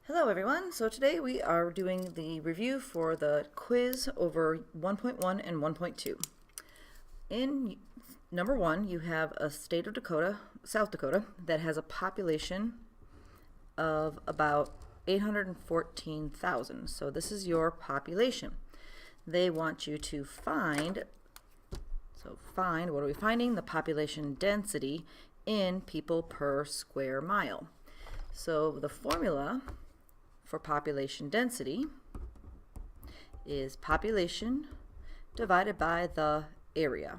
Hello everyone, so today we are doing the review for the quiz over 1.1 and 1.2. In number 1 you have a state of Dakota, South Dakota, that has a population of about 814,000. So this is your population. They want you to find, what are we finding? The population density in people per square mile. So the formula for population density is population divided by the area.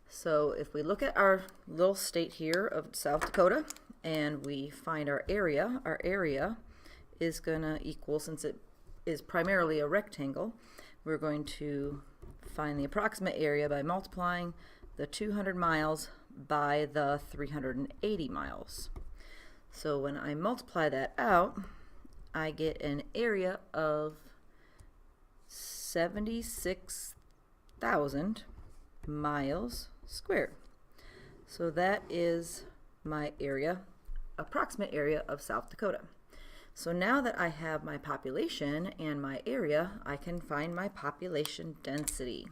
So if we look at our little state here of South Dakota and we find our area is going to equal, since it is primarily a rectangle, we're going to find the approximate area by multiplying the 200 miles by the 380 miles. So when I multiply that out, I get an area of 76,000 miles squared. So that is my area, approximate area of South Dakota. So now that I have my population and my area, I can find my population density.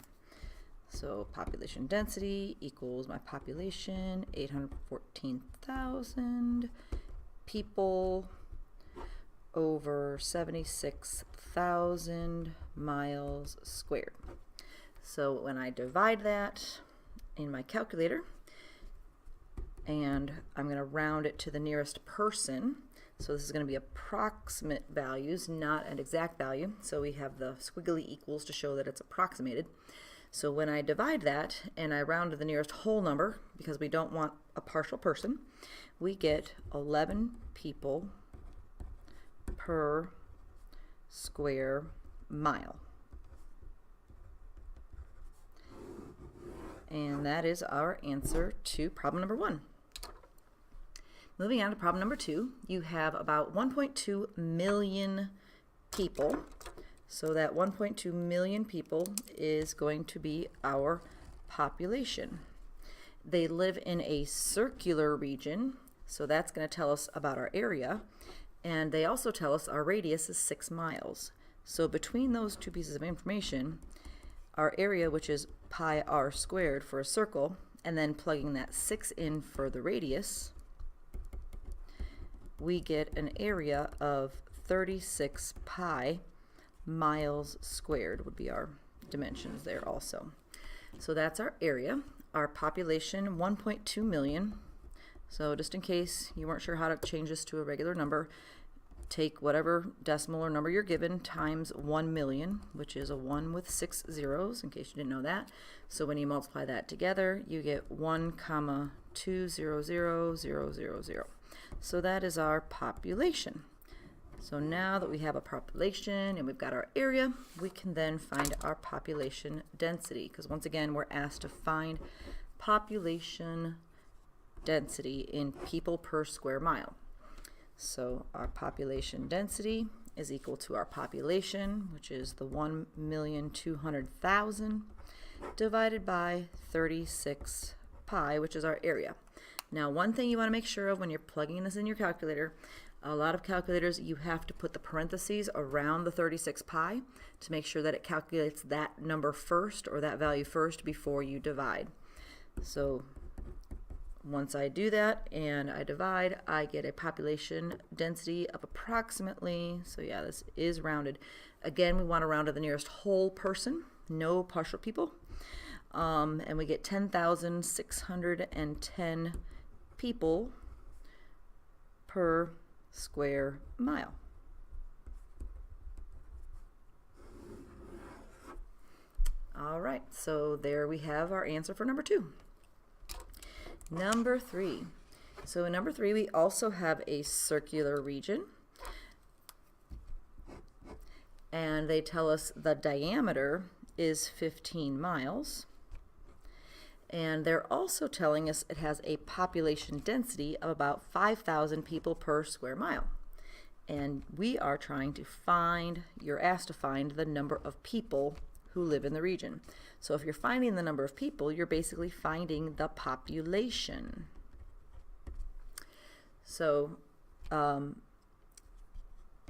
So population density equals my population, 814,000 people over 76,000 miles squared. So when I divide that in my calculator, and I'm going to round it to the nearest person, so this is going to be approximate values, not an exact value, so we have the squiggly equals to show that it's approximated. So when I divide that and I round to the nearest whole number, because we don't want a partial person, we get 11 people per square mile. And that is our answer to problem number 1. Moving on to problem number 2, you have about 1.2 million people. So that 1.2 million people is going to be our population. They live in a circular region, so that's going to tell us about our area. And they also tell us our radius is 6 miles. So between those two pieces of information, our area, which is pi r squared for a circle, and then plugging that 6 in for the radius, we get an area of 36 pi miles squared would be our dimensions there also. So that's our area. Our population, 1.2 million. So just in case you weren't sure how to change this to a regular number, take whatever decimal or number you're given times 1 million, which is a 1 with 6 zeros, in case you didn't know that. So when you multiply that together, you get 1,200,000. So that is our population. So now that we have a population and we've got our area, we can then find our population density, because once again we're asked to find population density in people per square mile. So our population density is equal to our population, which is the 1,200,000, divided by 36 pi, which is our area. Now, one thing you want to make sure of when you're plugging this in your calculator, a lot of calculators, you have to put the parentheses around the 36 pi to make sure that it calculates that number first, or that value first, before you divide. So once I do that and I divide, I get a population density of approximately, so yeah, this is rounded. Again, we want to round to the nearest whole person, no partial people. And we get 10,610 people per square mile. All right, so there we have our answer for number 2. Number 3. So in number 3, we also have a circular region, and they tell us the diameter is 15 miles. And they're also telling us it has a population density of about 5,000 people per square mile. And we are trying to find, you're asked to find the number of people who live in the region. So if you're finding the number of people, you're basically finding the population. So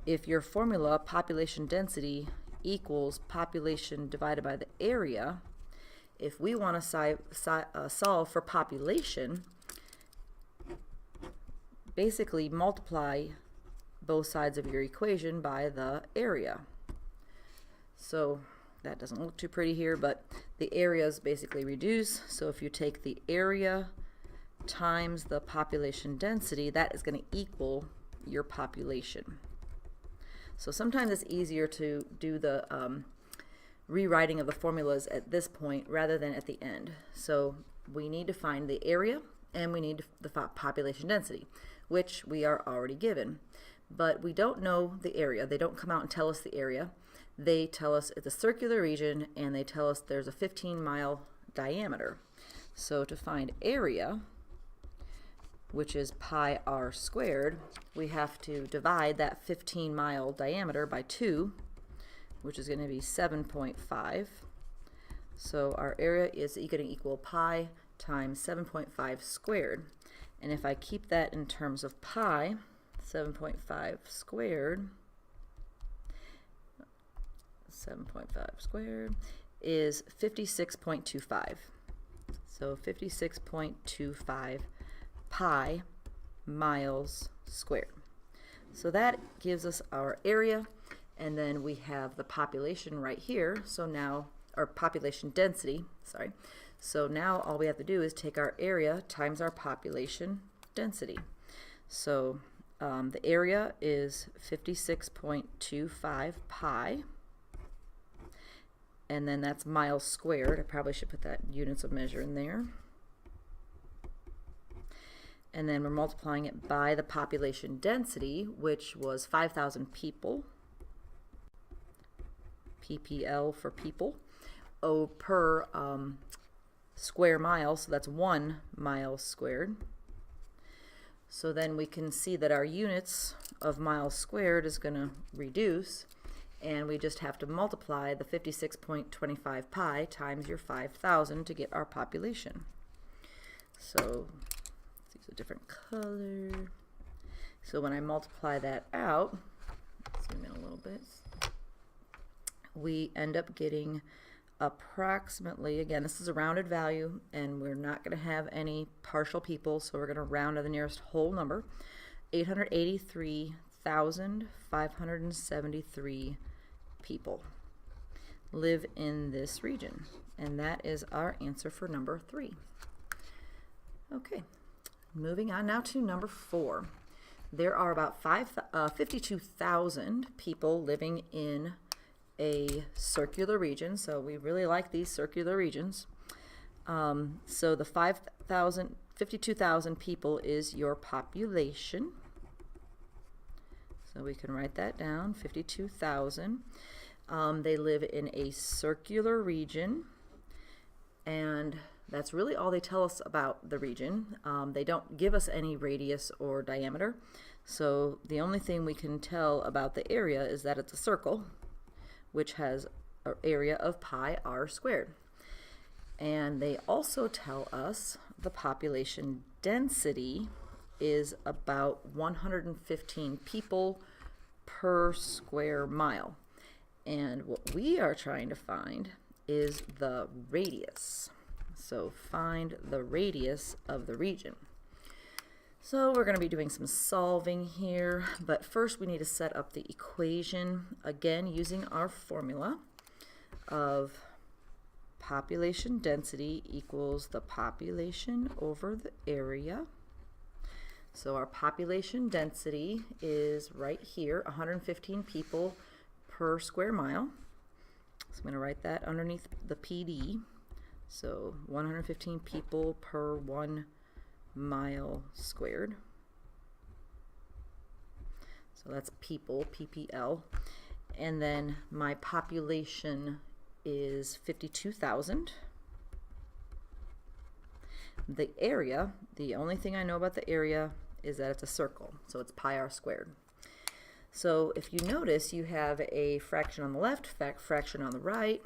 if your formula population density equals population divided by the area, if we want to solve for population, basically multiply both sides of your equation by the area. So that doesn't look too pretty here, but the areas basically reduce. So if you take the area times the population density, that is going to equal your population. So sometimes it's easier to do the rewriting of the formulas at this point rather than at the end. So we need to find the area and we need the population density, which we are already given. But we don't know the area. They don't come out and tell us the area. They tell us it's a circular region and they tell us there's a 15-mile diameter. So to find area, which is pi r squared, we have to divide that 15-mile diameter by 2, which is going to be 7.5. So our area is going to equal pi times 7.5 squared. And if I keep that in terms of pi, 7.5 squared is 56.25. So 56.25 pi miles squared. So that gives us our area, and then we have the population right here. So now, our population density, sorry. So now all we have to do is take our area times our population density. So the area is 56.25 pi, and then that's miles squared. I probably should put that units of measure in there. And then we're multiplying it by the population density, which was 5,000 people, ppl for people, per square mile, so that's 1 mile squared. So then we can see that our units of miles squared is going to reduce, and we just have to multiply the 56.25 pi times your 5,000 to get our population. So let's use a different color. So when I multiply that out, zoom in a little bit, we end up getting approximately, again, this is a rounded value, and we're not going to have any partial people, so we're going to round to the nearest whole number. 883,573 people live in this region, and that is our answer for number 3. Okay, moving on now to number 4. There are about 52,000 people living in a circular region, so we really like these circular regions. So the 52,000 people is your population. So we can write that down, 52,000. They live in a circular region, and that's really all they tell us about the region. They don't give us any radius or diameter, so the only thing we can tell about the area is that it's a circle, which has an area of pi r squared. And they also tell us the population density is about 115 people per square mile. And what we are trying to find is the radius. So find the radius of the region. So we're going to be doing some solving here, but first we need to set up the equation, again using our formula of population density equals the population over the area. So our population density is right here, 115 people per square mile. So I'm going to write that underneath the PD. So 115 people per 1 mile squared. So that's people, ppl. And then my population is 52,000. The area, the only thing I know about the area is that it's a circle, so it's pi r squared. So if you notice, you have a fraction on the left, fraction on the right.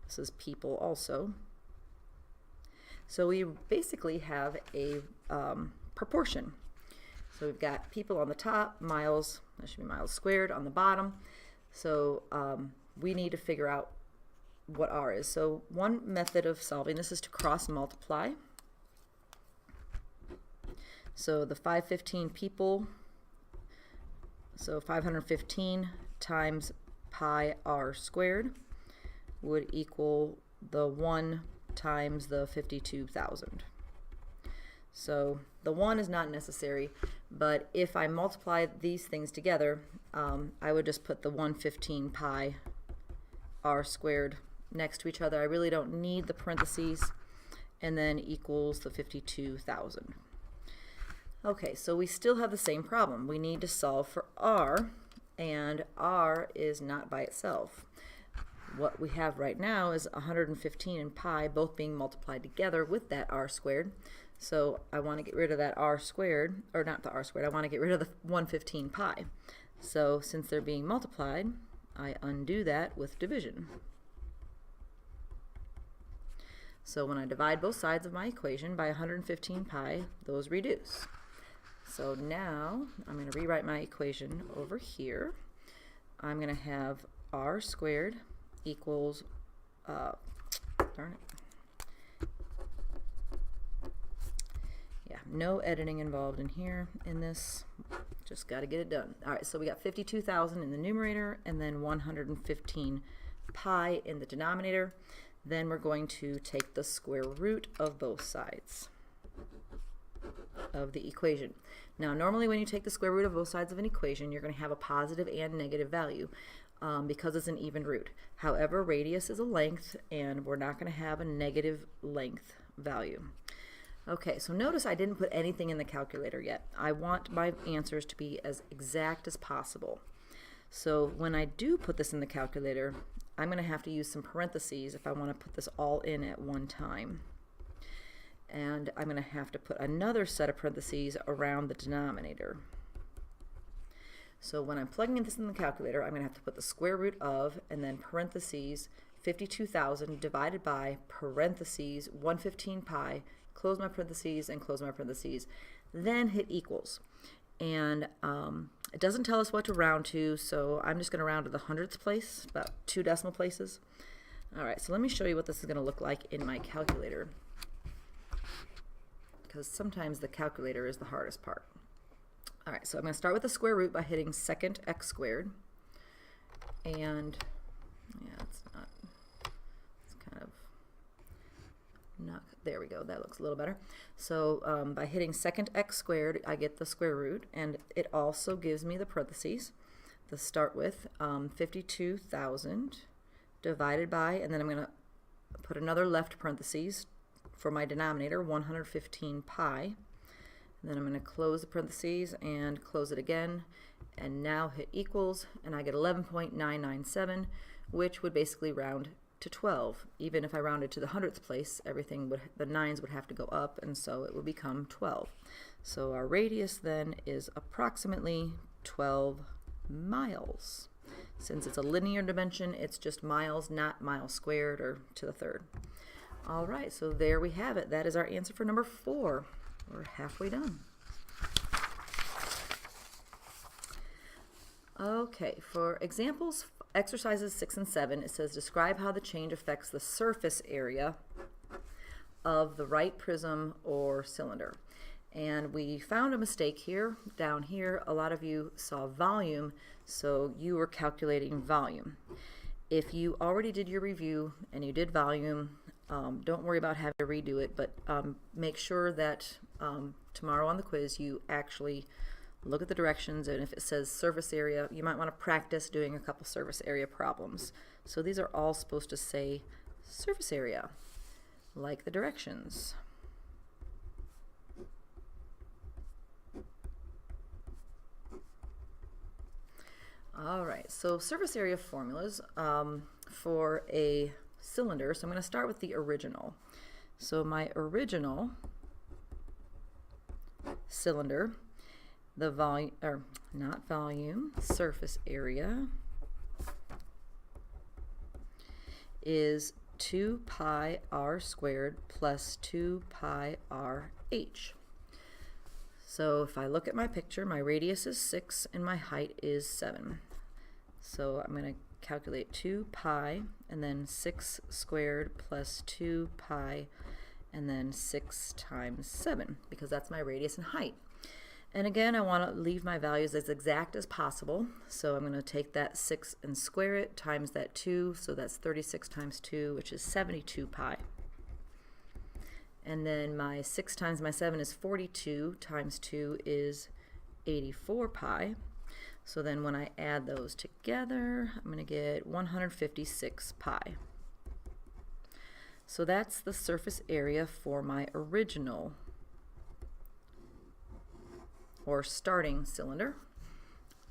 This is people also. So we basically have a proportion. So we've got people on the top, miles, that should be miles squared on the bottom. So we need to figure out what r is. So one method of solving this is to cross multiply. So the 515 people, so 515 times pi r squared would equal the 1 times the 52,000. So the 1 is not necessary, but if I multiply these things together, I would just put the 115 pi r squared next to each other. I really don't need the parentheses, and then equals the 52,000. Okay, so we still have the same problem. We need to solve for r, and r is not by itself. What we have right now is 115 and pi both being multiplied together with that r squared. So I want to get rid of that r squared, or not the r squared, I want to get rid of the 115 pi. So since they're being multiplied, I undo that with division. So when I divide both sides of my equation by 115 pi, those reduce. So now I'm going to rewrite my equation over here. I'm going to have r squared equals, darn it. Yeah, no editing involved in here in this. Just got to get it done. All right, so we got 52,000 in the numerator and then 115 pi in the denominator. Then we're going to take the square root of both sides of the equation. Now, normally when you take the square root of both sides of an equation, you're going to have a positive and negative value because it's an even root. However, radius is a length, and we're not going to have a negative length value. Okay, so notice I didn't put anything in the calculator yet. I want my answers to be as exact as possible. So when I do put this in the calculator, I'm going to have to use some parentheses if I want to put this all in at one time. And I'm going to have to put another set of parentheses around the denominator. So when I'm plugging this in the calculator, I'm going to have to put the square root of, and then parentheses, 52,000 divided by parentheses 115 pi, close my parentheses and close my parentheses, then hit equals. And it doesn't tell us what to round to, so I'm just going to round to the hundredths place, about 2 decimal places. All right, so let me show you what this is going to look like in my calculator, because sometimes the calculator is the hardest part. All right, so I'm going to start with the square root by hitting second x squared, and yeah, it's kind of not, there we go, that looks a little better. So by hitting second x squared, I get the square root, and it also gives me the parentheses to start with, 52,000 divided by, and then I'm going to put another left parentheses for my denominator, 115 pi. And then I'm going to close the parentheses and close it again, and now hit equals, and I get 11.997, which would basically round to 12. Even if I rounded to the hundredth place, everything would, the nines would have to go up, and so it would become 12. So our radius then is approximately 12 miles. Since it's a linear dimension, it's just miles, not miles squared or to the third. All right, so there we have it. That is our answer for number 4. We're halfway done. Okay, for examples, exercises 6 and 7, it says describe how the change affects the surface area of the right prism or cylinder. And we found a mistake here. Down here, a lot of you saw volume, so you were calculating volume. If you already did your review and you did volume, don't worry about having to redo it, but make sure that tomorrow on the quiz you actually look at the directions, and if it says surface area, you might want to practice doing a couple surface area problems. So these are all supposed to say surface area, like the directions. All right, so surface area formulas for a cylinder. So I'm going to start with the original. So my original cylinder, the volume, or not volume, surface area is 2 pi r squared plus 2 pi r h. So if I look at my picture, my radius is 6 and my height is 7. So I'm going to calculate 2 pi and then 6 squared plus 2 pi and then 6 times 7, because that's my radius and height. And again, I want to leave my values as exact as possible. So I'm going to take that 6 and square it times that 2. So that's 36 times 2, which is 72 pi. And then my 6 times my 7 is 42 times 2 is 84 pi. So then when I add those together, I'm going to get 156 pi. So that's the surface area for my original or starting cylinder.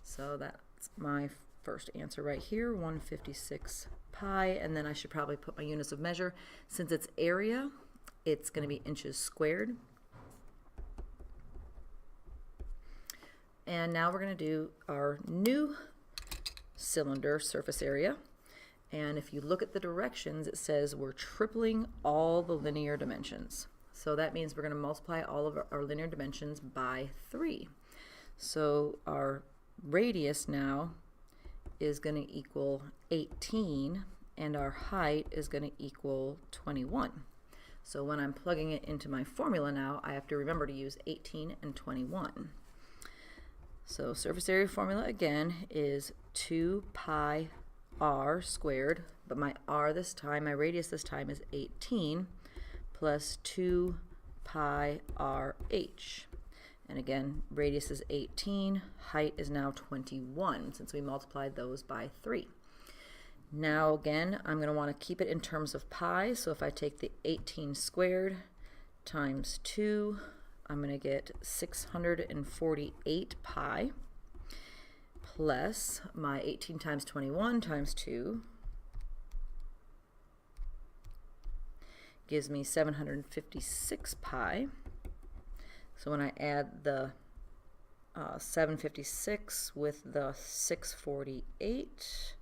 So that's my first answer right here, 156 pi. And then I should probably put my units of measure. Since it's area, it's going to be inches squared. And now we're going to do our new cylinder surface area. And if you look at the directions, it says we're tripling all the linear dimensions. So that means we're going to multiply all of our linear dimensions by 3. So our radius now is going to equal 18, and our height is going to equal 21. So when I'm plugging it into my formula now, I have to remember to use 18 and 21. So surface area formula again is 2 pi r squared, but my r this time, my radius this time is 18, plus 2 pi r h. And again, radius is 18, height is now 21, since we multiplied those by 3. Now again, I'm going to want to keep it in terms of pi, so if I take the 18 squared times 2, I'm going to get 648 pi, plus my 18 times 21 times 2 gives me 756 pi. So when I add the 756 with the 648,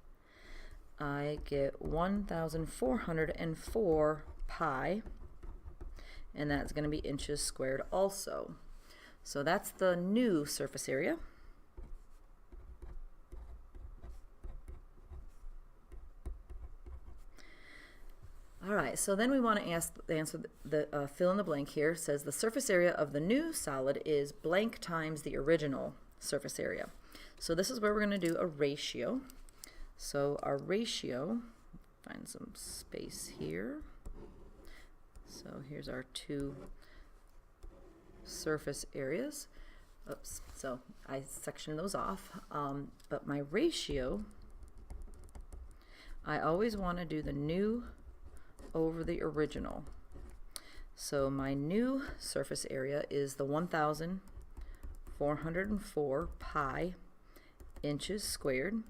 I get 1,404 pi, and that's going to be inches squared also. So that's the new surface area. All right, so then we want to answer the fill in the blank here. It says the surface area of the new solid is blank times the original surface area. So this is where we're going to do a ratio. So our ratio, find some space here. So here's our two surface areas. Oops, so I sectioned those off. But my ratio, I always want to do the new over the original. So my new surface area is the 1,404 pi inches squared,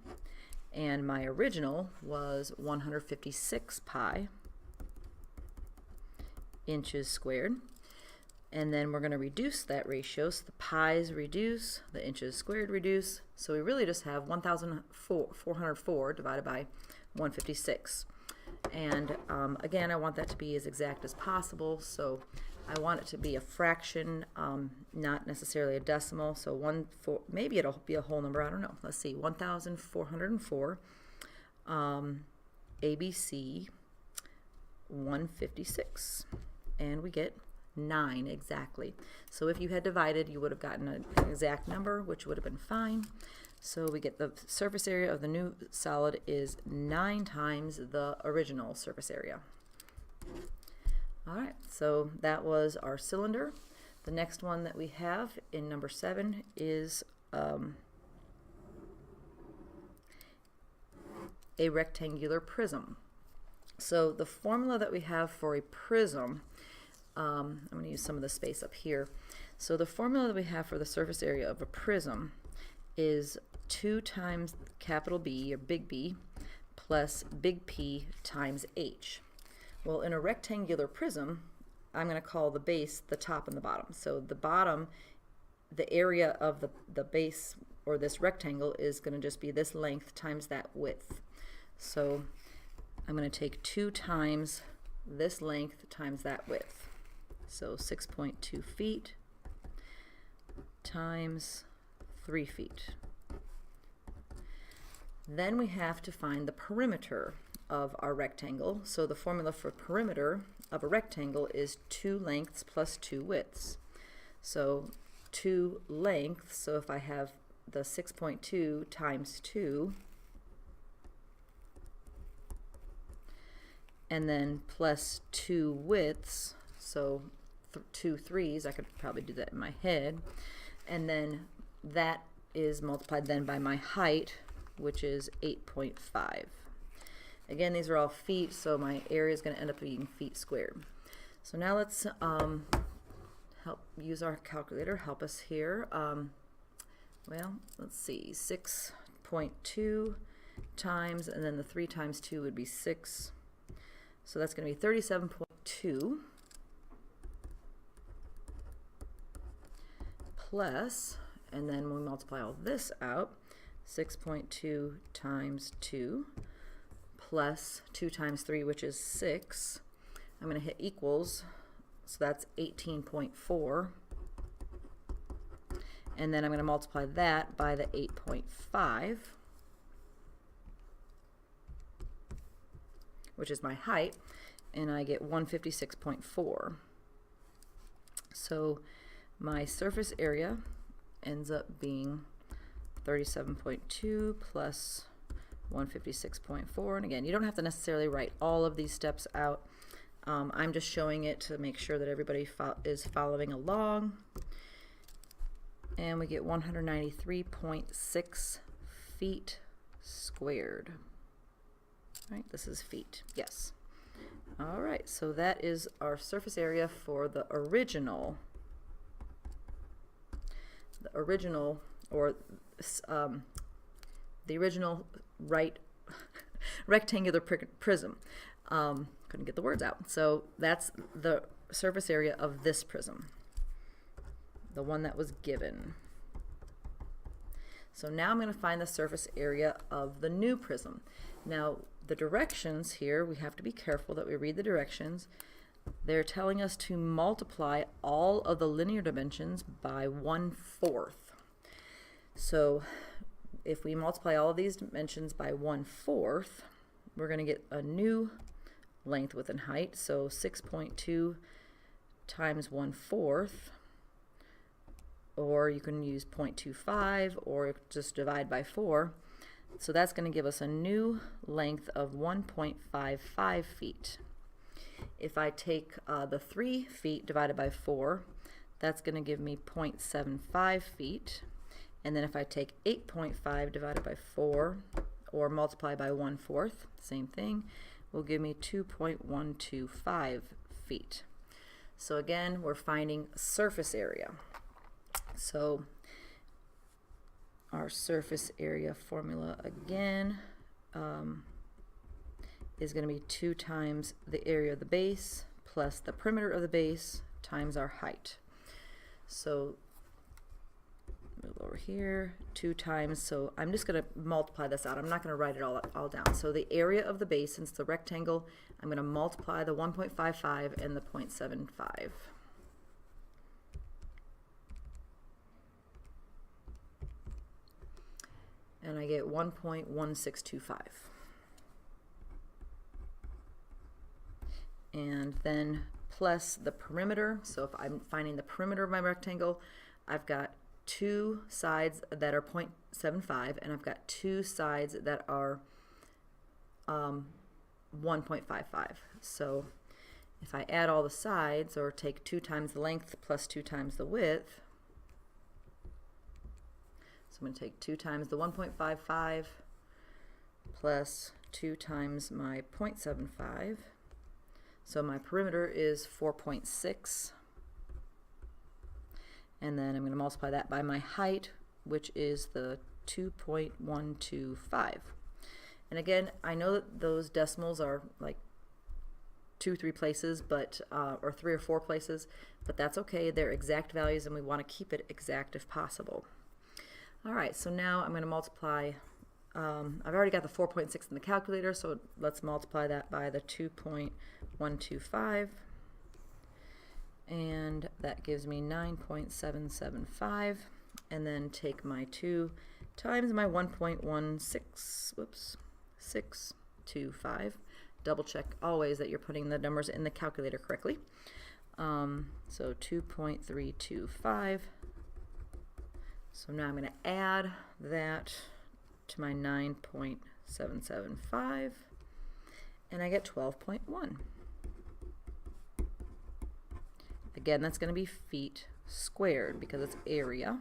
and my original was 156 pi inches squared. And then we're going to reduce that ratio, so the pi's reduce, the inches squared reduce, so we really just have 1,404 divided by 156. And again, I want that to be as exact as possible, so I want it to be a fraction, not necessarily a decimal. So maybe it'll be a whole number, I don't know. Let's see, 1,404 ABC 156, and we get 9 exactly. So if you had divided, you would have gotten an exact number, which would have been fine. So we get the surface area of the new solid is 9 times the original surface area. All right, so that was our cylinder. The next one that we have in number 7 is a rectangular prism. So the formula that we have for a prism, I'm going to use some of the space up here. So the formula that we have for the surface area of a prism is 2 times capital B, or big B, plus big P times H. Well, in a rectangular prism, I'm going to call the base the top and the bottom. So the bottom, the area of the base, or this rectangle, is going to just be this length times that width. So I'm going to take 2 times this length times that width. So 6.2 feet times 3 feet. Then we have to find the perimeter of our rectangle. So the formula for perimeter of a rectangle is 2 lengths plus 2 widths. So 2 lengths, so if I have the 6.2 times 2, and then plus 2 widths, so 2 3s, I could probably do that in my head, and then that is multiplied then by my height, which is 8.5. Again, these are all feet, so my area is going to end up being feet squared. So now let's use our calculator, help us here. Well, let's see, 6.2 times, and then the 3 times 2 would be 6. So that's going to be 37.2 plus, and then when we multiply all this out, 6.2 times 2 plus 2 times 3, which is 6. I'm going to hit equals, so that's 18.4. And then I'm going to multiply that by the 8.5, which is my height, and I get 156.4. So my surface area ends up being 37.2 plus 156.4. And again, you don't have to necessarily write all of these steps out. I'm just showing it to make sure that everybody is following along. And we get 193.6 feet squared. Right, this is feet, yes. All right, so that is our surface area for the original right rectangular prism. Couldn't get the words out. So that's the surface area of this prism, the one that was given. So now I'm going to find the surface area of the new prism. Now the directions here, we have to be careful that we read the directions. They're telling us to multiply all of the linear dimensions by 1/4. So if we multiply all of these dimensions by 1/4, we're going to get a new length, width, and height. So 6.2 times 1/4, or you can use 0.25 or just divide by 4. So that's going to give us a new length of 1.55 feet. If I take the 3 feet divided by 4, that's going to give me 0.75 feet. And then if I take 8.5 divided by 4 or multiply by 1/4, same thing, will give me 2.125 feet. So again, we're finding surface area. So our surface area formula again is going to be 2 times the area of the base plus the perimeter of the base times our height. So move over here, 2 times, so I'm just going to multiply this out. I'm not going to write it all down. So the area of the base, since the rectangle, I'm going to multiply the 1.55 and the 0.75. And I get 1.1625. And then plus the perimeter. So if I'm finding the perimeter of my rectangle, I've got 2 sides that are 0.75, and I've got 2 sides that are 1.55. So if I add all the sides, or take 2 times the length plus 2 times the width, so I'm going to take 2 times the 1.55 plus 2 times my 0.75. So my perimeter is 4.6. And then I'm going to multiply that by my height, which is the 2.125. And again, I know that those decimals are like 2 or 3 places, but or 3 or 4 places, but that's okay. They're exact values, and we want to keep it exact if possible. All right, so now I'm going to multiply. I've already got the 4.6 in the calculator, so let's multiply that by the 2.125. And that gives me 9.775. and then take my 2 times my 1.16, whoops, 625. Double check always that you're putting the numbers in the calculator correctly. So 2.325. So now I'm going to add that to my 9.775, and I get 12.1. Again, that's going to be feet squared because it's area.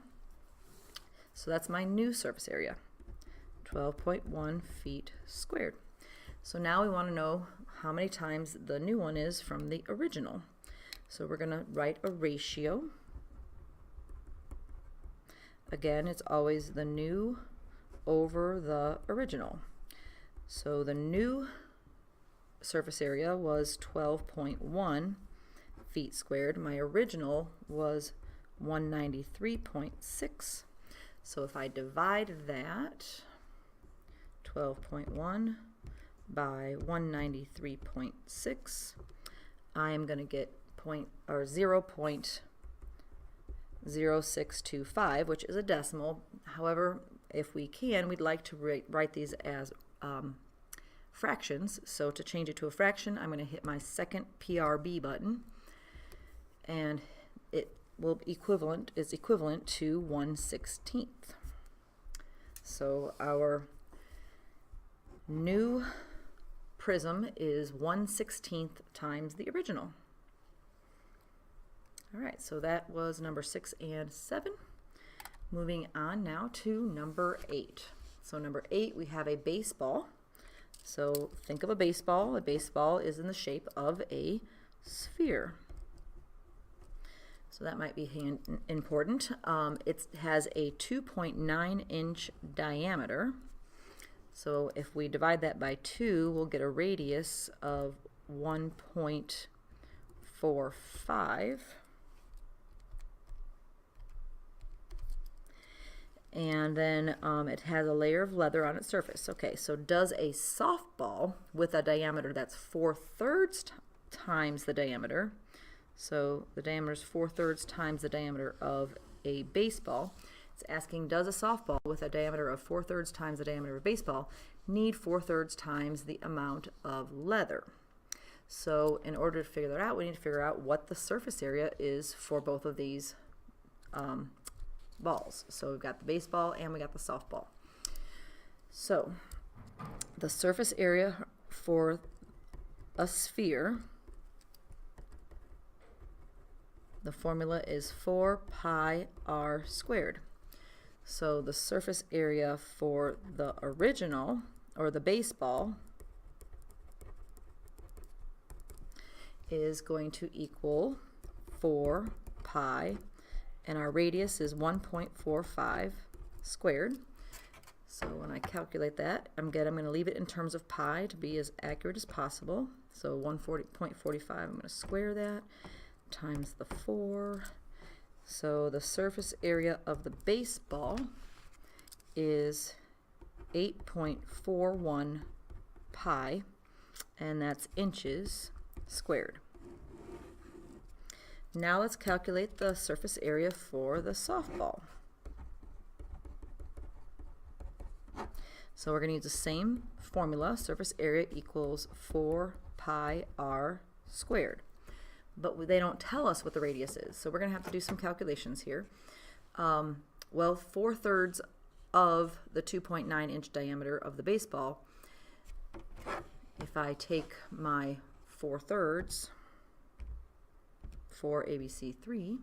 So that's my new surface area, 12.1 feet squared. So now we want to know how many times the new one is from the original. So we're going to write a ratio. Again, it's always the new over the original. So the new surface area was 12.1 feet squared. My original was 193.6. So if I divide that, 12.1 by 193.6, I am going to get 0.0625, which is a decimal. However, if we can, we'd like to write these as fractions. So to change it to a fraction, I'm going to hit my second PRB button, and it will is equivalent to 1/16. So our new prism is 1/16 times the original. All right, so that was number 6 and 7. Moving on now to number 8. So number 8, we have a baseball. So think of a baseball. A baseball is in the shape of a sphere. So that might be important. It has a 2.9-inch diameter. So if we divide that by 2, we'll get a radius of 1.45. And then it has a layer of leather on its surface. Okay, so does a softball with a diameter that's 4/3 times the diameter, so the diameter is 4/3 times the diameter of a baseball. It's asking, does a softball with a diameter of 4/3 times the diameter of a baseball need 4/3 times the amount of leather? So in order to figure that out, we need to figure out what the surface area is for both of these balls. So we've got the baseball and we got the softball. So the surface area for a sphere, the formula is 4 pi r squared. So the surface area for the original, or the baseball, is going to equal 4 pi, and our radius is 1.45 squared. So when I calculate that, I'm going to leave it in terms of pi to be as accurate as possible. So 140.45, I'm going to square that, times the 4. So the surface area of the baseball is 8.41 pi, and that's inches squared. Now let's calculate the surface area for the softball. So we're going to use the same formula. Surface area equals 4 pi r squared. But they don't tell us what the radius is, so we're going to have to do some calculations here. Well, 4/3 of the 2.9-inch diameter of the baseball, if I take my 4/3 for ABC3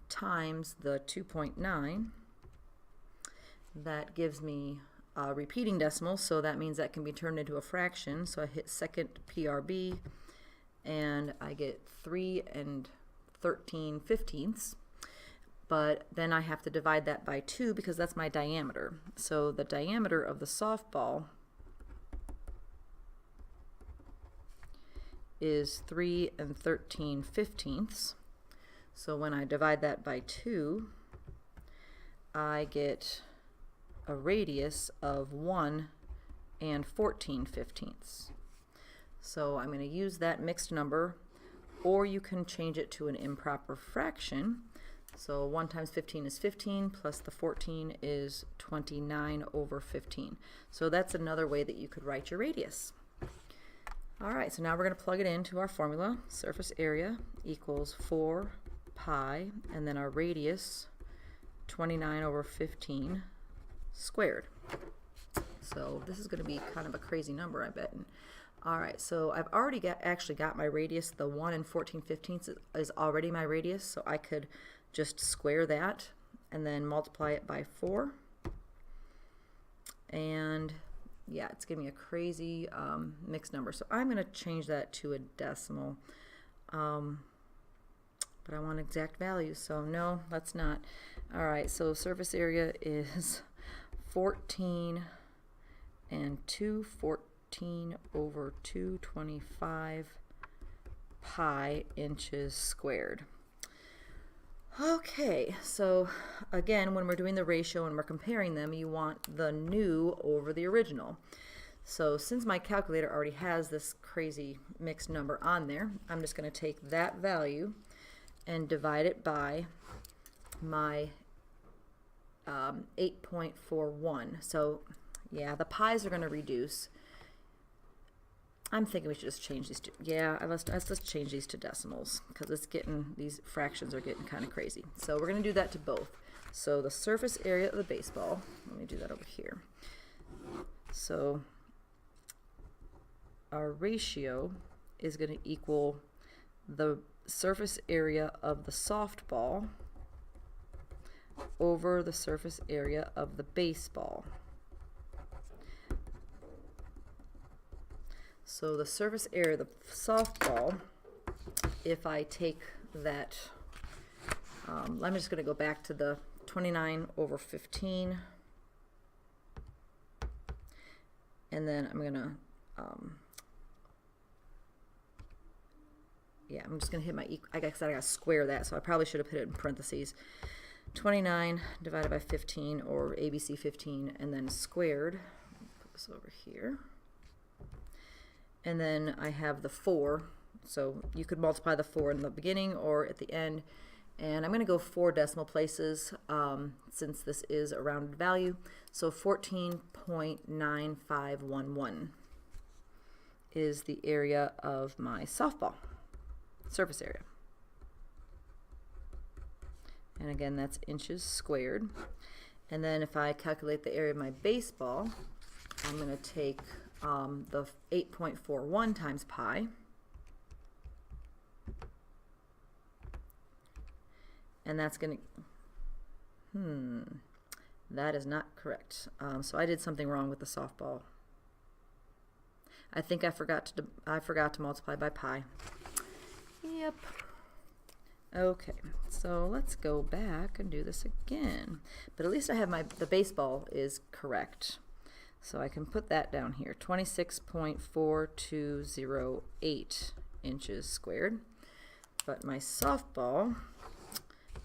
times the 2.9, that gives me a repeating decimal, so that means that can be turned into a fraction. So I hit second PRB, and I get 3 13/15. But then I have to divide that by 2 because that's my diameter. So the diameter of the softball is 3 13/15. So when I divide that by 2, I get a radius of 1 14/15. So I'm going to use that mixed number, or you can change it to an improper fraction. So 1 times 15 is 15, plus the 14 is 29 over 15. So that's another way that you could write your radius. All right, so now we're going to plug it into our formula. Surface area equals 4 pi, and then our radius, 29 over 15 squared. So this is going to be kind of a crazy number, I bet. All right, so I've already actually got my radius. The 1 and 14/15 is already my radius, so I could just square that and then multiply it by 4. And yeah, it's giving me a crazy mixed number. So I'm going to change that to a decimal. But I want exact values, so no, let's not. All right, so surface area is 14 and 214 over 225 pi inches squared. Okay, so again, when we're doing the ratio and we're comparing them, you want the new over the original. So since my calculator already has this crazy mixed number on there, I'm just going to take that value and divide it by my 8.41. So yeah, the pi's are going to reduce. I'm thinking we should just change these to, yeah, let's change these to decimals, because it's getting, these fractions are getting kind of crazy. So we're going to do that to both. So the surface area of the baseball, let me do that over here. So our ratio is going to equal the surface area of the softball over the surface area of the baseball. So the surface area of the softball, if I take that, I'm just going to go back to the 29 over 15, and then I'm going to, yeah, I'm just going to hit my, I guess I got to square that, so I probably should have put it in parentheses. 29 divided by 15, or ABC 15, and then squared. Put this over here. And then I have the 4, so you could multiply the 4 in the beginning or at the end. And I'm going to go 4 decimal places since this is a rounded value. So 14.9511 is the area of my softball, surface area. And again, that's inches squared. And then if I calculate the area of my baseball, I'm going to take the 8.41 times pi, and that's going to, that is not correct. So I did something wrong with the softball. I think I forgot to multiply by pi. Yep. Okay, so let's go back and do this again. But at least I have the baseball is correct. So I can put that down here, 26.4208 inches squared. But my softball,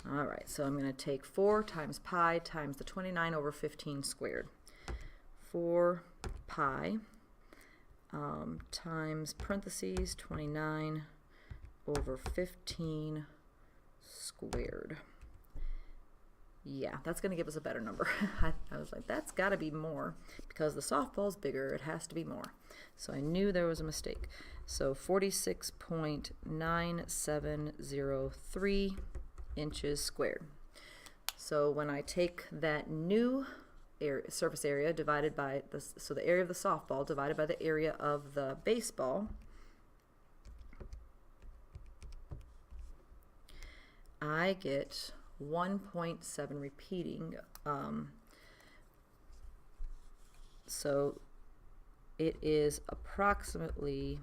all right, so I'm going to take 4 times pi times the 29 over 15 squared. 4 pi times parentheses 29 over 15 squared. Yeah, that's going to give us a better number. I was like, that's got to be more, because the softball's bigger, it has to be more. So I knew there was a mistake. So 46.9703 inches squared. So when I take that new surface area divided by so the area of the softball divided by the area of the baseball, I get 1.7 repeating. So it is approximately,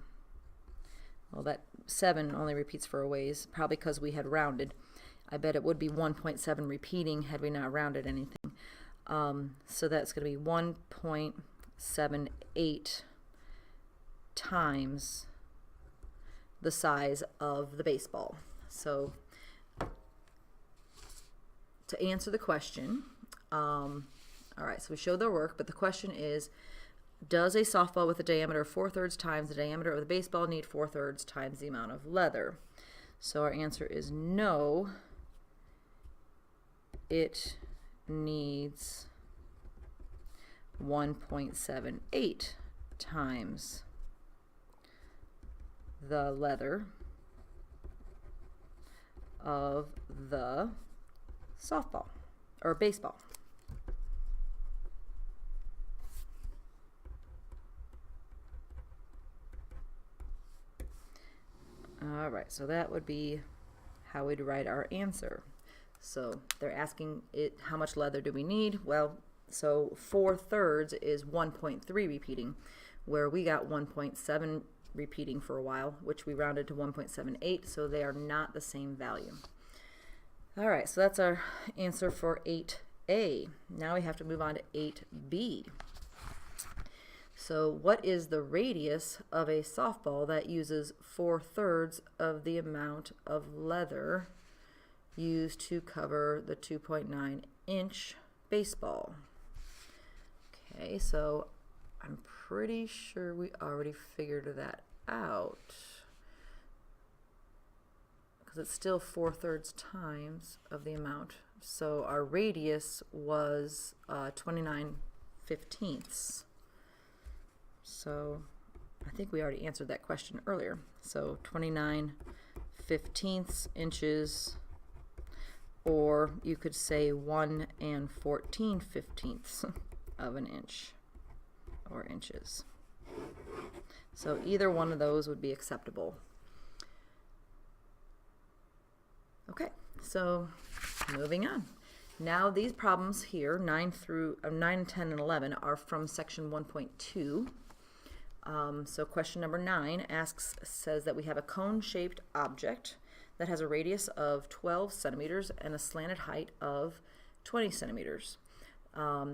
well, that 7 only repeats for a ways, probably because we had rounded. I bet it would be 1.7 repeating had we not rounded anything. So that's going to be 1.78 times the size of the baseball. So to answer the question, all right, so we showed their work, but the question is, does a softball with a diameter of 4/3 times the diameter of the baseball need 4/3 times the amount of leather? So our answer is no, it needs 1.78 times the leather of the softball or baseball. All right, so that would be how we'd write our answer. So they're asking it, how much leather do we need? Well, so 4/3 is 1.3 repeating, where we got 1.7 repeating for a while, which we rounded to 1.78, so they are not the same value. All right, so that's our answer for 8A. Now we have to move on to 8B. So what is the radius of a softball that uses 4/3 of the amount of leather used to cover the 2.9-inch baseball? Okay, so I'm pretty sure we already figured that out because it's still 4/3 times of the amount. So our radius was 29/15. So I think we already answered that question earlier. So 29/15 inches, or you could say 1 14/15 of an inch, or inches. So either one of those would be acceptable. Okay, so moving on. Now these problems here, 9, 10, and 11, are from section 1.2. So question number 9 says that we have a cone-shaped object that has a radius of 12 centimeters and a slanted height of 20 centimeters.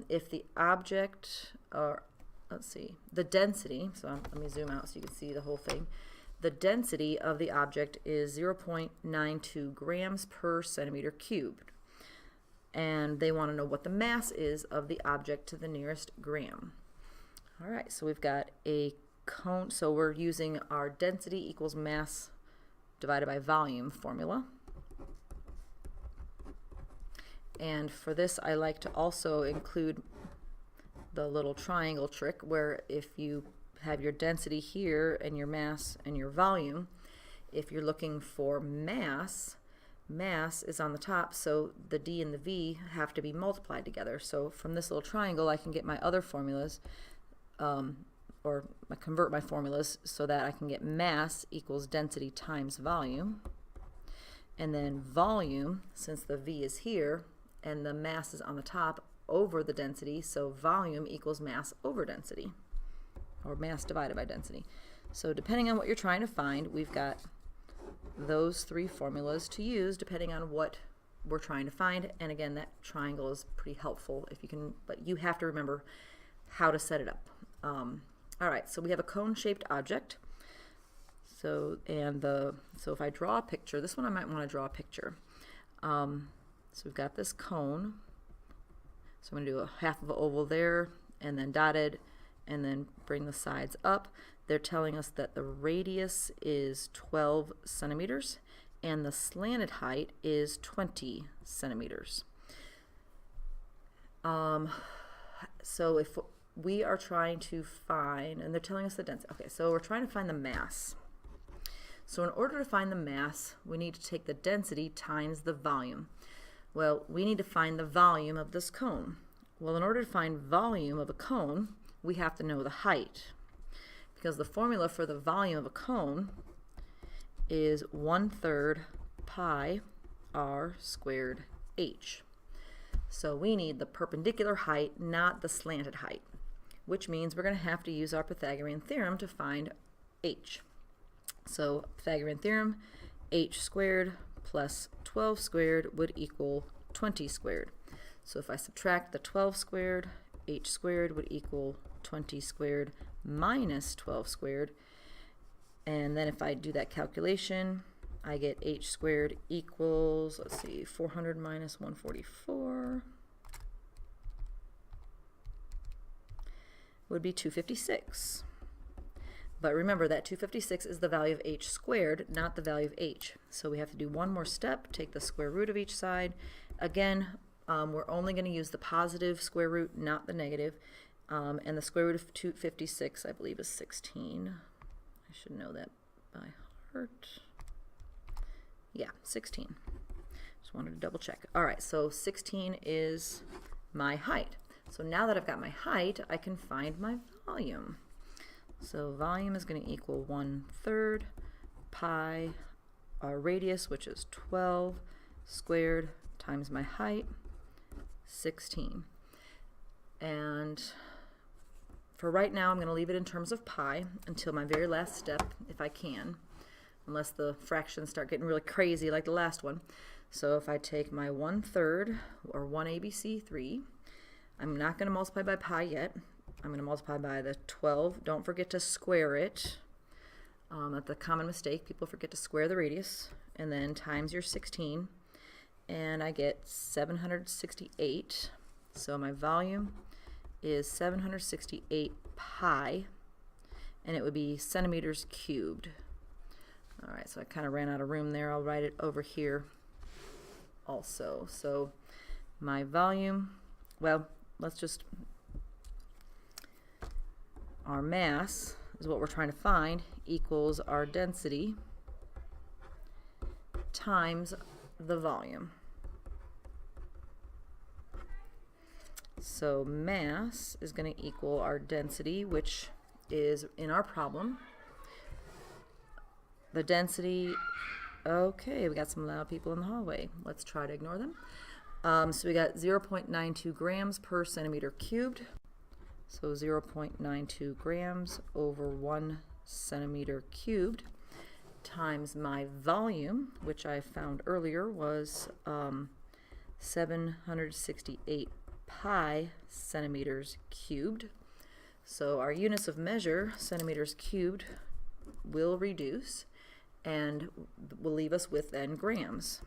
If the object, or let's see, the density, so let me zoom out so you can see the whole thing. The density of the object is 0.92 grams per centimeter cubed. And they want to know what the mass is of the object to the nearest gram. All right, so we've got a cone, so we're using our density equals mass divided by volume formula. And for this, I like to also include the little triangle trick where if you have your density here and your mass and your volume, if you're looking for mass, mass is on the top, so the D and the V have to be multiplied together. So from this little triangle, I can get my other formulas, or I convert my formulas so that I can get mass equals density times volume. And then volume, since the V is here and the mass is on the top, over the density, so volume equals mass over density, or mass divided by density. So depending on what you're trying to find, we've got those three formulas to use depending on what we're trying to find. And again, that triangle is pretty helpful if you can, but you have to remember how to set it up. All right, so we have a cone-shaped object. So if I draw a picture, this one I might want to draw a picture. So we've got this cone. So I'm going to do a half of an oval there, and then dotted, and then bring the sides up. They're telling us that the radius is 12 centimeters, and the slanted height is 20 centimeters. So if we are trying to find, and they're telling us the density. Okay, so we're trying to find the mass. So in order to find the mass, we need to take the density times the volume. Well, we need to find the volume of this cone. Well, in order to find volume of a cone, we have to know the height, because the formula for the volume of a cone is 1/3 pi r squared h. So we need the perpendicular height, not the slanted height, which means we're going to have to use our Pythagorean theorem to find h. So Pythagorean theorem, h squared plus 12 squared would equal 20 squared. So if I subtract the 12 squared, h squared would equal 20 squared minus 12 squared. And then if I do that calculation, I get h squared equals, let's see, 400 minus 144 would be 256. But remember that 256 is the value of h squared, not the value of h. So we have to do one more step, take the square root of each side. Again, we're only going to use the positive square root, not the negative. And the square root of 256, I believe, is 16. I should know that by heart. Yeah, 16. Just wanted to double check. All right, so 16 is my height. So now that I've got my height, I can find my volume. So volume is going to equal 1/3 pi our radius, which is 12 squared times my height, 16. And for right now, I'm going to leave it in terms of pi until my very last step, if I can, unless the fractions start getting really crazy like the last one. So if I take my 1/3, or 1ABC3, I'm not going to multiply by pi yet. I'm going to multiply by the 12. Don't forget to square it. That's a common mistake. People forget to square the radius, and then times your 16, and I get 768. So my volume is 768 pi, and it would be centimeters cubed. All right, so I kind of ran out of room there. I'll write it over here also. So my volume, well, let's just, our mass is what we're trying to find, equals our density times the volume. So mass is going to equal our density, which is in our problem. The density, okay, we got some loud people in the hallway. Let's try to ignore them. So we got 0.92 grams per centimeter cubed. So 0.92 grams over 1 centimeter cubed times my volume, which I found earlier was 768 pi centimeters cubed. So our units of measure, centimeters cubed, will reduce and will leave us with then grams,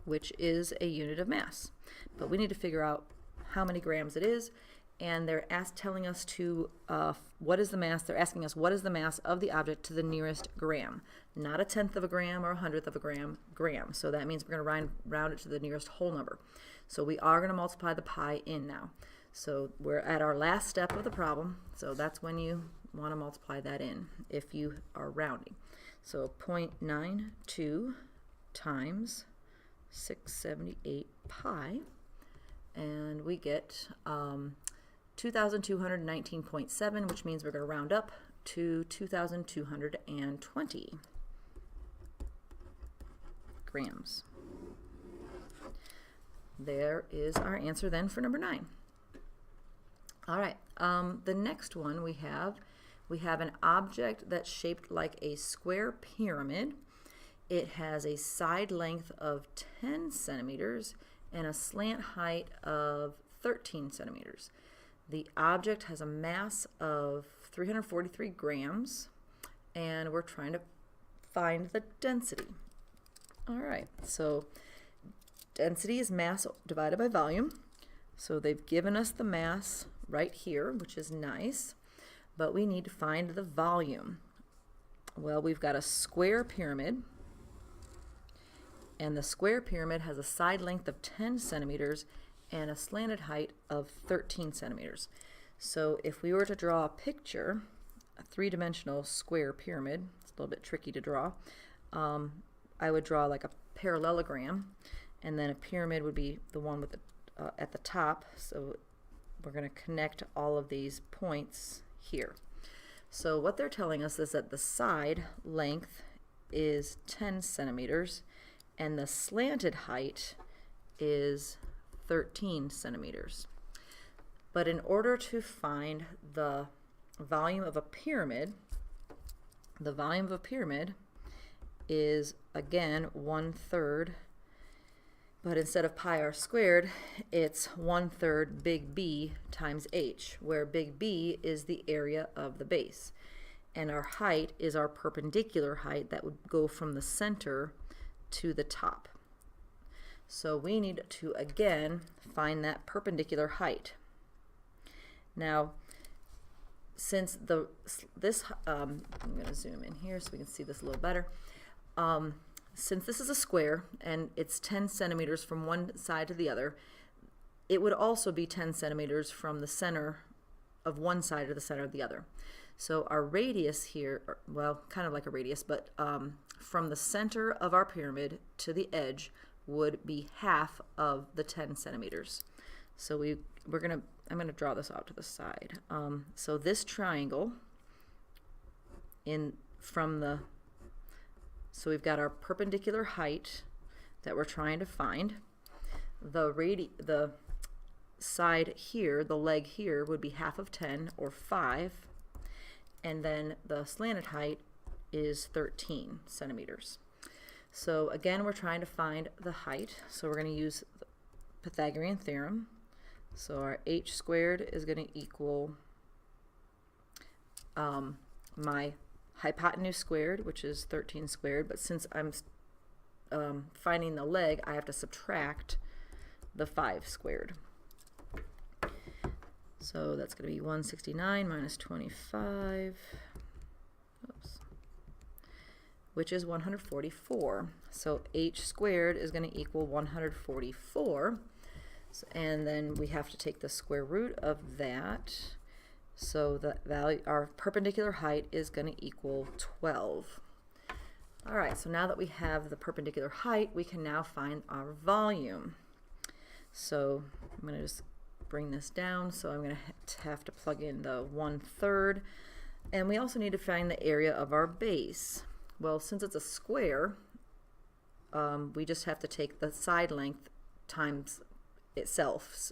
which is a unit of mass. But we need to figure out how many grams it is, and they're telling us to what is the mass. They're asking us what is the mass of the object to the nearest gram, not a tenth of a gram or a hundredth of a gram, gram. So that means we're going to round it to the nearest whole number. So we are going to multiply the pi in now. So we're at our last step of the problem, so that's when you want to multiply that in if you are rounding. So 0.92 times 678 pi, and we get 2,219.7, which means we're going to round up to 2,220 grams. There is our answer then for number 9. All right, the next one we have an object that's shaped like a square pyramid. It has a side length of 10 centimeters and a slant height of 13 centimeters. The object has a mass of 343 grams, and we're trying to find the density. All right, so density is mass divided by volume. So they've given us the mass right here, which is nice, but we need to find the volume. Well, we've got a square pyramid, and the square pyramid has a side length of 10 centimeters and a slanted height of 13 centimeters. So if we were to draw a picture, a three-dimensional square pyramid, it's a little bit tricky to draw, I would draw like a parallelogram, and then a pyramid would be the one with the at the top. So we're going to connect all of these points here. So what they're telling us is that the side length is 10 centimeters and the slanted height is 13 centimeters. But in order to find the volume of a pyramid, the volume of a pyramid is again 1/3, but instead of pi r squared, it's 1/3 big B times h, where big B is the area of the base. And our height is our perpendicular height that would go from the center to the top. So we need to, again, find that perpendicular height. Now, since I'm going to zoom in here so we can see this a little better. since this is a square and it's 10 centimeters from one side to the other, it would also be 10 centimeters from the center of one side to the center of the other. So our radius here, well, kind of like a radius, but from the center of our pyramid to the edge would be half of the 10 centimeters. So I'm gonna draw this out to the side. So this triangle so we've got our perpendicular height that we're trying to find. The side here, the leg here, would be half of 10, or 5, and then the slanted height is 13 centimeters. So again, we're trying to find the height, so we're going to use the Pythagorean theorem. So our h squared is going to equal my hypotenuse squared, which is 13 squared, but since I'm finding the leg, I have to subtract the 5 squared. So that's going to be 169 minus 25, which is 144. So h squared is going to equal 144. And then we have to take the square root of that. So the value, our perpendicular height, is going to equal 12. All right, so now that we have the perpendicular height, we can now find our volume. So I'm going to just bring this down. So I'm going to have to plug in the 1/3. And we also need to find the area of our base. Well, since it's a square, we just have to take the side length times itself,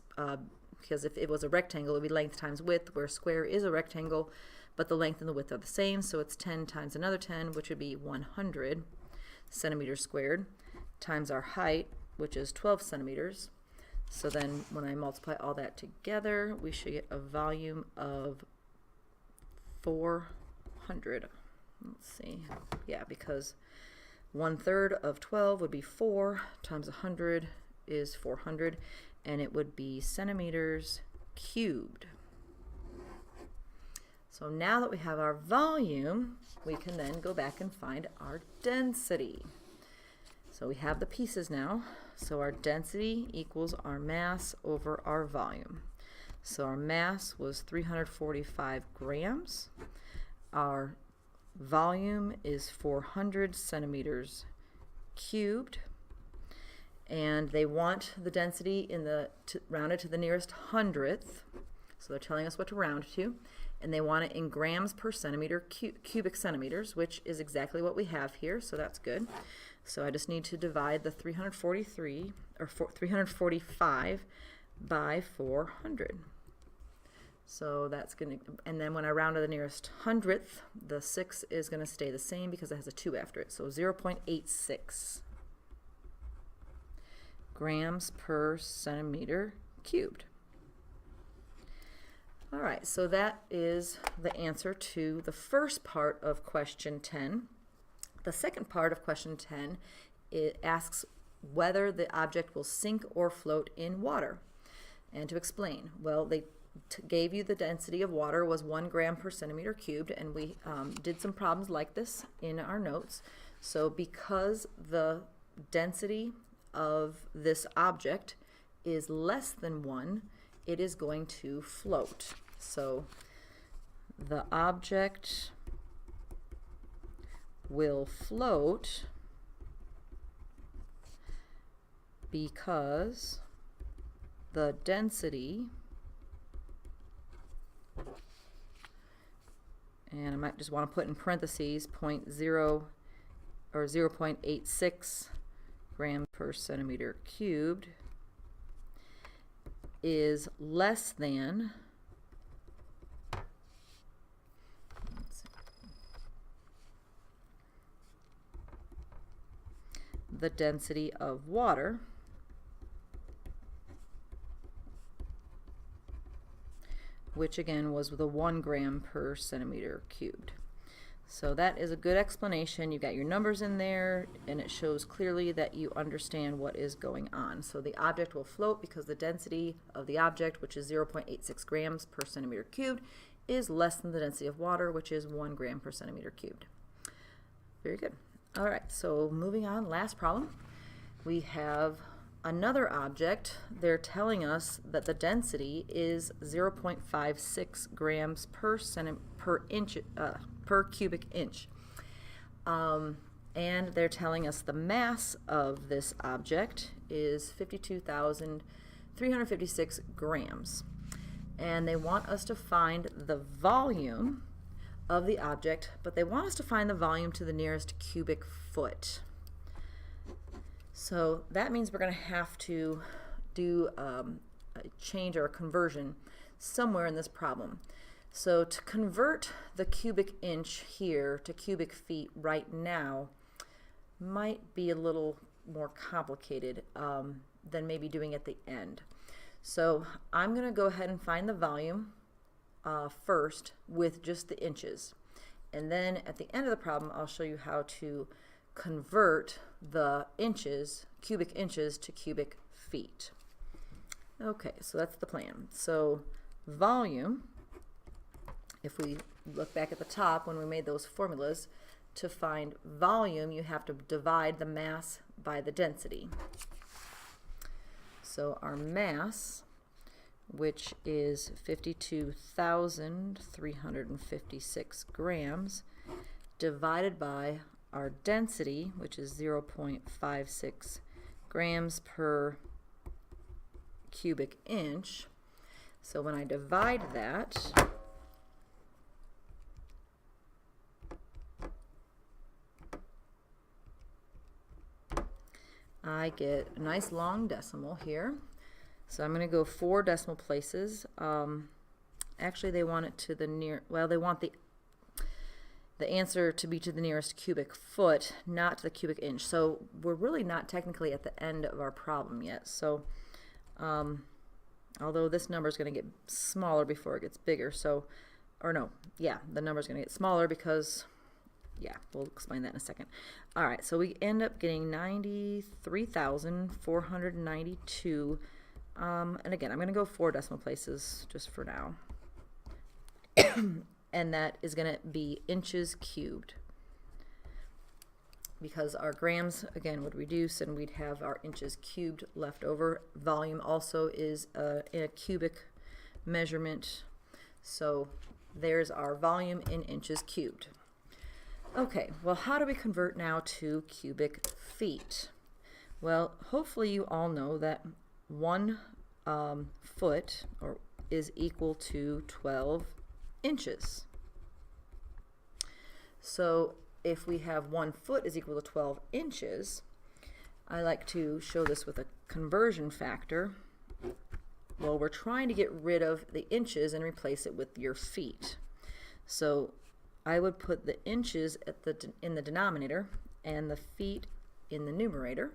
because if it was a rectangle, it would be length times width, where square is a rectangle, but the length and the width are the same, so it's 10 times another 10, which would be 100 centimeters squared, times our height, which is 12 centimeters. So then when I multiply all that together, we should get a volume of 400. Let's see, yeah, because 1/3 of 12 would be 4 times 100 is 400, and it would be centimeters cubed. So now that we have our volume, we can then go back and find our density. So we have the pieces now. So our density equals our mass over our volume. So our mass was 345 grams. Our volume is 400 centimeters cubed. And they want the density rounded to the nearest hundredth. So they're telling us what to round to. And they want it in grams per centimeter, cubic centimeters, which is exactly what we have here, so that's good. So I just need to divide the 345 by 400. So that's going to, and then when I round to the nearest hundredth, the 6 is going to stay the same because it has a 2 after it. So 0.86 grams per centimeter cubed. All right, so that is the answer to the first part of question 10. The second part of question 10, it asks whether the object will sink or float in water. And to explain, well, they gave you the density of water was 1 gram per centimeter cubed, and we did some problems like this in our notes. So because the density of this object is less than 1, it is going to float. So the object will float because the density, and I might just want to put in parentheses 0.86 grams per centimeter cubed, is less than the density of water, which again was the 1 gram per centimeter cubed. So that is a good explanation. You've got your numbers in there, and it shows clearly that you understand what is going on. So the object will float because the density of the object, which is 0.86 grams per centimeter cubed, is less than the density of water, which is 1 gram per centimeter cubed. Very good. All right, so moving on, last problem. We have another object. They're telling us that the density is 0.56 grams per cubic inch. And they're telling us the mass of this object is 52,356 grams. And they want us to find the volume of the object, but they want us to find the volume to the nearest cubic foot. So that means we're going to have to do a change or a conversion somewhere in this problem. So to convert the cubic inch here to cubic feet right now might be a little more complicated than maybe doing at the end. So I'm going to go ahead and find the volume first with just the inches. And then at the end of the problem, I'll show you how to convert the inches, cubic inches, to cubic feet. Okay, so that's the plan. So volume, if we look back at the top when we made those formulas, to find volume, you have to divide the mass by the density. So our mass, which is 52,356 grams, divided by our density, which is 0.56 grams per cubic inch. So when I divide that, I get a nice long decimal here. So I'm going to go 4 decimal places. Actually, they want it to the near, well, they want the answer to be to the nearest cubic foot, not to the cubic inch. So we're really not technically at the end of our problem yet. So although this number is going to get smaller before it gets bigger. So, or no, yeah, the number is going to get smaller because, yeah, we'll explain that in a second. All right, so we end up getting 93,492. And again, I'm going to go 4 decimal places just for now. And that is going to be inches cubed. Because our grams, again, would reduce and we'd have our inches cubed left over. Volume also is in a cubic measurement. So there's our volume in inches cubed. Okay, well, how do we convert now to cubic feet? Well, hopefully you all know that 1 foot is equal to 12 inches. So if we have 1 foot is equal to 12 inches, I like to show this with a conversion factor. Well, we're trying to get rid of the inches and replace it with your feet. So I would put the inches in the denominator and the feet in the numerator.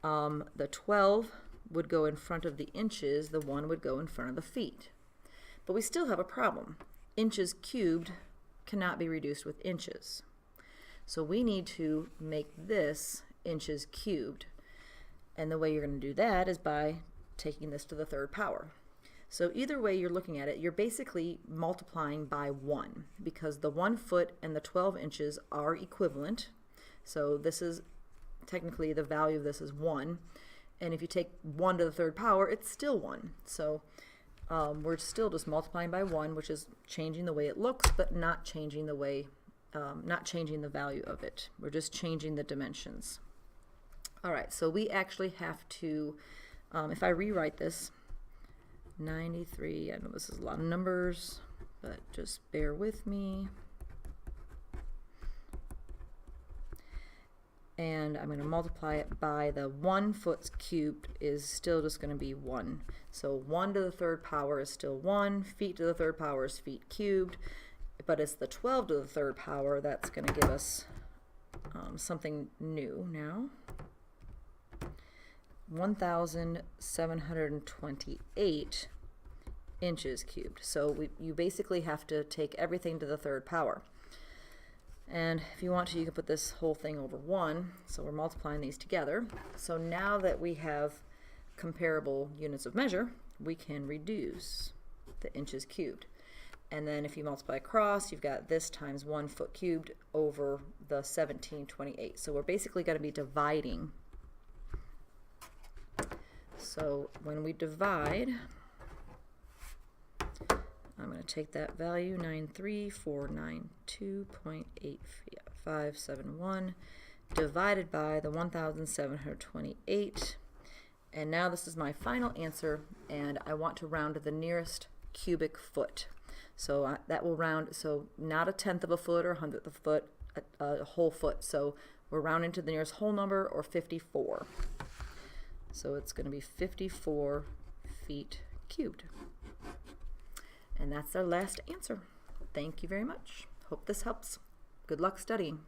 The 12 would go in front of the inches, the 1 would go in front of the feet. But we still have a problem. Inches cubed cannot be reduced with inches. So we need to make this inches cubed. And the way you're going to do that is by taking this to the 3rd power. So either way you're looking at it, you're basically multiplying by 1 because the 1 foot and the 12 inches are equivalent. So this is technically the value of this is 1. And if you take 1 to the 3rd power, it's still 1. So we're still just multiplying by 1, which is changing the way it looks, but not changing the way, not changing the value of it. We're just changing the dimensions. All right, so we actually have to, if I rewrite this, 93, I know this is a lot of numbers, but just bear with me. And I'm going to multiply it by the 1 foot cubed is still just going to be 1. So 1 to the 3rd power is still 1. Feet to the 3rd power is feet cubed. But it's the 12 to the 3rd power that's going to give us something new now. 1,728 inches cubed. So you basically have to take everything to the 3rd power. And if you want to, you can put this whole thing over 1. So we're multiplying these together. So now that we have comparable units of measure, we can reduce the inches cubed. And then if you multiply across, you've got this times 1 foot cubed over the 1728. So we're basically going to be dividing. So when we divide, I'm going to take that value, 93492.8571, divided by the 1,728. And now this is my final answer, and I want to round to the nearest cubic foot. So that will round, so not a tenth of a foot or a hundredth of a foot, a whole foot. So we're rounding to the nearest whole number, or 54. So it's going to be 54 feet cubed. And that's our last answer. Thank you very much. Hope this helps. Good luck studying.